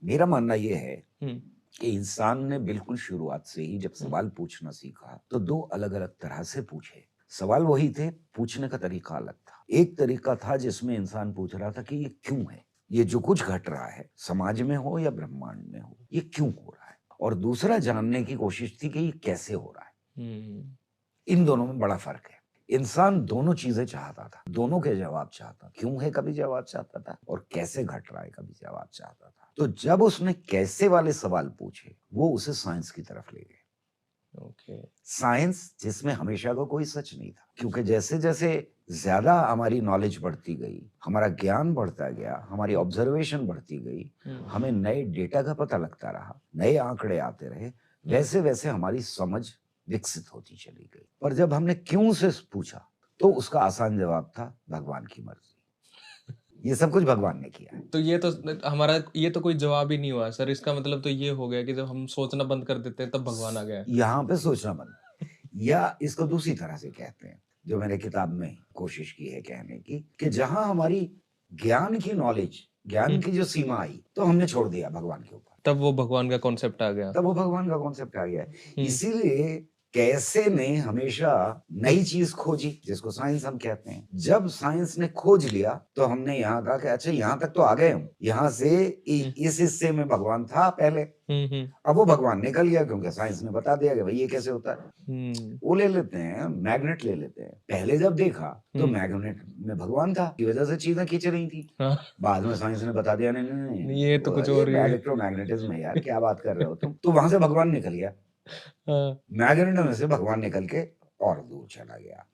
मेरा मानना ये है हुँ, कि इंसान ने बिल्कुल शुरुआत से ही जब हुँ, सवाल पूछना सीखा, तो 2 अलग-अलग तरह से पूछे। सवाल वही थे, पूछने का तरीका अलग था। एक तरीका था जिसमें इंसान पूछ रहा था कि ये क्यों है? ये जो कुछ घट रहा है, समाज में हो या ब्रह्मांड में हो, ये क्यों हो रहा है? और दूसरा जानने की कोशिश थी कि ये कैसे हो रहा है? हुँ, इन दोनों में बड़ा फ़र्क है। इंसान दोनों चीज़ें चाहता था, दोनों के जवाब चाहता। क्यों है कभी जवाब चाहता था और कैसे घट रहा है कभी जवाब चाहता था। तो जब उसने कैसे वाले सवाल पूछे, वो उसे साइंस की तरफ ले गए। ओके। साइंस जिसमें हमेशा का कोई सच नहीं था, क्योंकि जैसे-जैसे ज़्यादा हमारी नॉलेज बढ़ती गई, हमारा ज्ञान बढ़ता गया, हमारी हुँ, ऑब्ज़र्वेशन बढ़ती गई, हुँ, हमें नए डेटा का पता लगता रहा, नए आंकड़े आते रहे, हुँ। वैसे-वैसे हमारी समझ विकसित होती चली गई। पर जब हमने क्यों से पूछा, तो उसका आसान जवाब था भगवान की मर्ज़ी। ये सब कुछ भगवान ने किया है। तो ये तो हमारा ये तो कोई जवाब ही नहीं हुआ सर, इसका मतलब तो ये हो गया कि जब हम सोचना बंद कर देते हैं तब भगवान आ गया है। यहाँ पे सोचना बंद या इसको दूसरी तरह से कहते हैं, जो मैंने किताब में कोशिश की है कहने की, कि जहाँ हमारी ज्ञान की नॉलेज, हुँ, ज्ञान की जो सीमा आई, तो हमने छोड़ दिया भगवान के ऊपर। तब वो भगवान का कॉन्सेप्ट आ गया। तब वो भगवान का कॉन्सेप्ट आ गया है। हुँ, इसीलिए कैसे ने हमेशा नई चीज़ खोजी, जिसको साइंस हम कहते हैं। जब साइंस ने खोज लिया, तो हमने यहाँ कहा कि अच्छा यहाँ तक तो आ गए हम। यहाँ से हुँ, इस हिस्से में भगवान था पहले। हुँ, हुँ, अब वो भगवान निकल गया क्योंकि साइंस ने बता दिया कि भई ये कैसे होता है। हुँ, वो ले लेते हैं, मैग्नेट ले लेते हैं। पहले जब देखा तो हुँ, मैग्नेट में भगवान था, की वजह से चीज़ें खींच रही थी। हाँ, बाद में साइंस ने बता दिया नहीं, नहीं, नहीं, ये तो वो कुछ ये और ही है। इलेक्ट्रोमैग्नेटिज़्म है यार, क्या बात कर रहे हो तुम? तो वहाँ से भगवान निकल गया। हाँ, मैग्नेट में से भगवान निकल के और दूर चला गया।